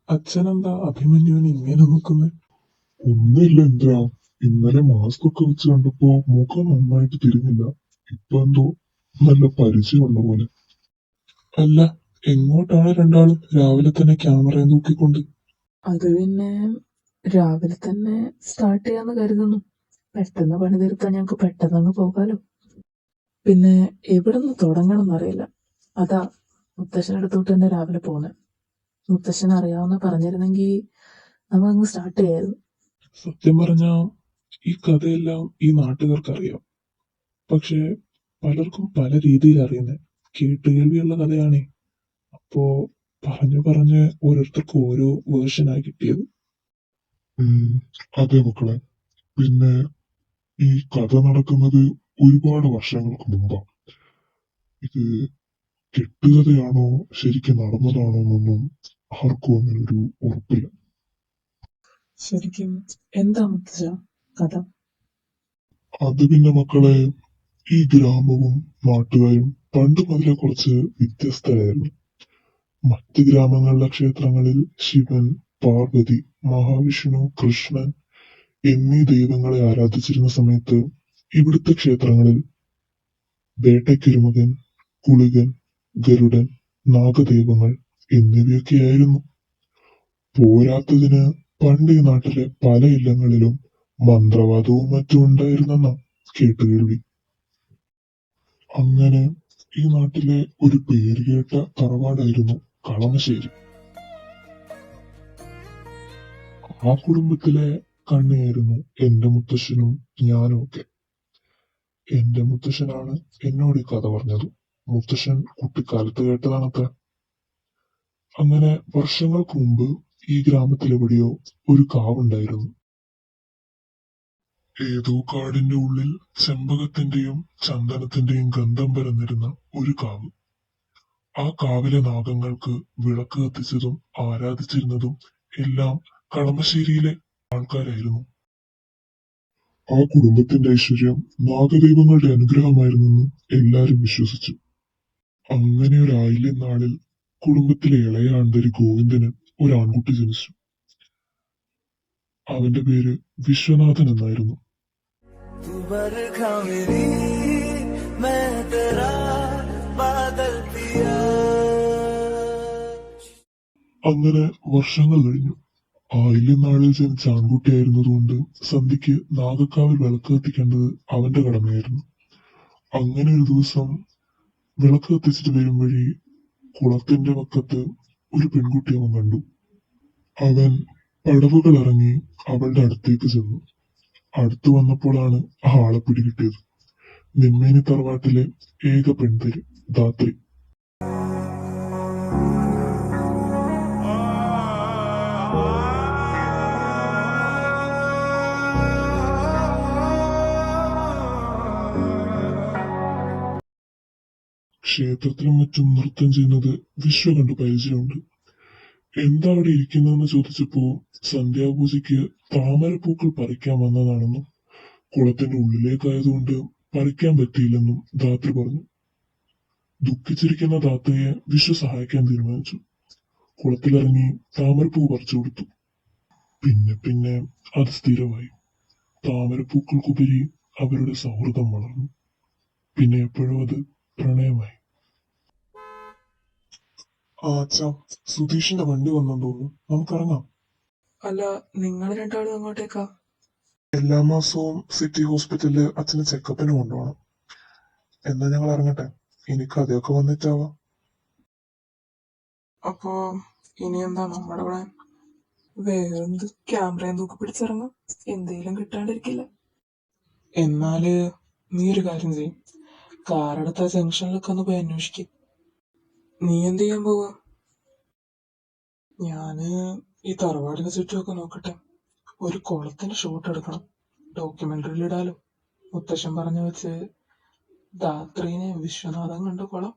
അച്ഛനെന്താ അഭിമന്യുവിനെ ഇങ്ങനെ നോക്കുന്നത്? ഒന്നുമില്ല ഇന്ദ്ര. ഇന്നലെ മാസ്ക് ഒക്കെ വെച്ച് കണ്ടപ്പോ മുഖം നന്നായിട്ട് തിരിഞ്ഞില്ല. ഇപ്പൊ എന്തോ നല്ല പരിചയമുള്ള പോലെ. അല്ല, എങ്ങോട്ടാണ് രണ്ടാളും രാവിലെ തന്നെ ക്യാമറ നോക്കിക്കൊണ്ട്? അത് പിന്നെ രാവിലെ തന്നെ സ്റ്റാർട്ട് ചെയ്യാന്ന് കരുതുന്നു. പെട്ടെന്ന് പണി തീർത്താൽ ഞങ്ങൾക്ക് പെട്ടെന്ന് അങ്ങ് പോകാലോ. പിന്നെ എവിടെ നിന്ന് തുടങ്ങണം എന്നറിയില്ല. അതാ മുത്തശ്ശനടുത്തോട്ട് തന്നെ രാവിലെ പോകുന്നത്. മുത്തശ്ശൻ അറിയാവുന്ന പറഞ്ഞിരുന്നെങ്കിൽ നമ്മൾ അങ്ങ് സ്റ്റാർട്ട് ചെയ്യായിരുന്നു. സത്യം പറഞ്ഞാ ഈ കഥയെല്ലാം ഈ നാട്ടുകാർക്ക് അറിയാം. പക്ഷെ പലർക്കും പല രീതിയിൽ അറിയുന്നേ. കേട്ടുകേൾവിയുള്ള കഥയാണേ. അപ്പോ പറഞ്ഞു പറഞ്ഞ് ഓരോരുത്തർക്കും ഓരോ വേർഷനായി കിട്ടിയത്. അതെ മക്കളെ. പിന്നെ ഈ കഥ നടക്കുന്നത് ഒരുപാട് വർഷങ്ങൾക്ക് മുമ്പാണ്. ഇത് കെട്ടുകഥയാണോ ശരിക്കും നടന്നതാണോ എന്നൊന്നും ആർക്കും അങ്ങനെ ഒരു ഉറപ്പില്ല. ശരിക്കും എന്താ മുത്തശ്ശ കഥ? അത് പിന്നെ മക്കളെ, ഈ ഗ്രാമവും നാട്ടുകാരും പണ്ട് മുതലേ കുറച്ച് വ്യത്യസ്തരായിരുന്നു. മറ്റ് ഗ്രാമങ്ങളിലെ ക്ഷേത്രങ്ങളിൽ ശിവൻ, പാർവതി, മഹാവിഷ്ണു, കൃഷ്ണൻ എന്നീ ദൈവങ്ങളെ ആരാധിച്ചിരുന്ന സമയത്ത് ഇവിടുത്തെ ക്ഷേത്രങ്ങളിൽ വേട്ടയ്ക്കൊരുമകൻ, കുളികൻ, ഗരുഡൻ, നാഗദൈവങ്ങൾ എന്നിവയൊക്കെയായിരുന്നു. പോരാത്തതിന് പണ്ട് ഈ നാട്ടിലെ പല ഇല്ലങ്ങളിലും മന്ത്രവാദവും മറ്റും ഉണ്ടായിരുന്നെന്ന കേട്ടുകേൾവി. അങ്ങനെ ഈ നാട്ടിലെ ഒരു പേരുകേട്ട തറവാടായിരുന്നു കളമശ്ശേരി. ആ കുടുംബത്തിലെ കണ്ണിയായിരുന്നു എന്റെ മുത്തശ്ശനും ഞാനും ഒക്കെ. എന്റെ മുത്തശ്ശനാണ് എന്നോട് ഈ കഥ പറഞ്ഞത്. മുത്തശ്ശൻ കുട്ടിക്കാലത്ത് കേട്ടതാണത്ര. അങ്ങനെ വർഷങ്ങൾക്ക് മുമ്പ് ഈ ഗ്രാമത്തിലെവിടെയോ ഒരു കാവുണ്ടായിരുന്നു. ഏതോ കാടിന്റെ ഉള്ളിൽ ചെമ്പകത്തിന്റെയും ചന്ദനത്തിന്റെയും ഗന്ധം പരന്നിരുന്ന ഒരു കാവ്. ആ കാവിലെ നാഗങ്ങൾക്ക് വിളക്ക് കത്തിച്ചതും ആരാധിച്ചിരുന്നതും എല്ലാം കളമശ്ശേരിയിലെ ആൾക്കാരായിരുന്നു. ആ കുടുംബത്തിന്റെ ഐശ്വര്യം നാഗദൈവങ്ങളുടെ അനുഗ്രഹമായിരുന്നെന്ന് എല്ലാരും വിശ്വസിച്ചു. അങ്ങനെ ഒരു ആയില്യം നാളിൽ കുടുംബത്തിലെ ഇളയ ആണ്ടരി ഗോവിന്ദന് ഒരു ആൺകുട്ടി ജനിച്ചു. അവന്റെ പേര് വിശ്വനാഥൻ എന്നായിരുന്നു. അങ്ങനെ വർഷങ്ങൾ കഴിഞ്ഞു. ആയില്യം നാളിൽ ജനിച്ച ആൺകുട്ടിയായിരുന്നതുകൊണ്ട് സന്ധ്യയ്ക്ക് നാഗക്കാവിൽ വിളക്ക് കത്തിക്കേണ്ടത് അവന്റെ കടമയായിരുന്നു. അങ്ങനെ ഒരു ദിവസം വിളക്ക് കത്തിച്ചിട്ട് വരും വഴി കുളത്തിന്റെ വക്കത്ത് ഒരു പെൺകുട്ടി അവൻ കണ്ടു. അവൻ പടവുകൾ ഇറങ്ങി അവളുടെ അടുത്തേക്ക് ചെന്നു. അടുത്തു വന്നപ്പോഴാണ് ആ ആളെ പിടികിട്ടിയത്. നെന്മേനി തറവാട്ടിലെ ഏക പെൺതരി ധാത്രി. ക്ഷേത്രത്തിലും മറ്റും നൃത്തം ചെയ്യുന്നത് വിശ്വ കണ്ടു പരിചയമുണ്ട്. എന്താ അവിടെ ഇരിക്കുന്നതെന്ന് ചോദിച്ചപ്പോ സന്ധ്യാപൂജയ്ക്ക് താമരപ്പൂക്കൾ പറിക്കാൻ വന്നതാണെന്നും കുളത്തിന്റെ ഉള്ളിലേക്കായതുകൊണ്ട് പറിക്കാൻ പറ്റിയില്ലെന്നും ധാത്രി പറഞ്ഞു. ദുഃഖിച്ചിരിക്കുന്ന ധാത്രിയെ വിശ്വ സഹായിക്കാൻ തീരുമാനിച്ചു. കുളത്തിലിറങ്ങി താമരപ്പൂ പറിച്ചു കൊടുത്തു. പിന്നെ പിന്നെ അത് സ്ഥിരമായി. താമരപ്പൂക്കൾക്കുപരി അവരുടെ സൗഹൃദം വളർന്നു. പിന്നെ എപ്പോഴും അത് പ്രണയമായി. അച്ഛാ, സുധീഷിന്റെ വണ്ടി വന്നെന്ന് തോന്നുന്നു. നമുക്കിറങ്ങാം. അല്ല, നിങ്ങൾ രണ്ടാളും അങ്ങോട്ടേക്കാ? എല്ലാ മാസവും സിറ്റി ഹോസ്പിറ്റലില് അച്ഛന് ചെക്കപ്പിന് കൊണ്ടുപോകണം. എന്നാ ഞങ്ങൾ ഇറങ്ങട്ടെ. എനിക്ക് അതൊക്കെ വന്നിട്ടാവാം. അപ്പോ ഇനി എന്താ നമ്മുടെ പ്ലാൻ? വേറെന്ത്, ക്യാമറയും തൂക്കി പിടിച്ചിറങ്ങാം. എന്തെങ്കിലും കിട്ടാണ്ടിരിക്കില്ല. എന്നാല് നീ ഒരു കാര്യം ചെയ്യും, കാറെടുത്ത ജംഗ്ഷനിലൊക്കെ ഒന്ന് പോയി അന്വേഷിക്കും. നീ എന്ത് ചെയ്യാൻ പോവാ? ഞാന് ഈ തറവാടിന് ചുറ്റുമൊക്കെ നോക്കട്ടെ. ഒരു കുളത്തിന്റെ ഷോട്ട് എടുക്കണം, ഡോക്യുമെന്ററിയിൽ ഇടാലോ. മുത്തശ്ശൻ പറഞ്ഞു വെച്ച് ധാത്രീനെ വിശ്വനാഥൻ കണ്ട കുളം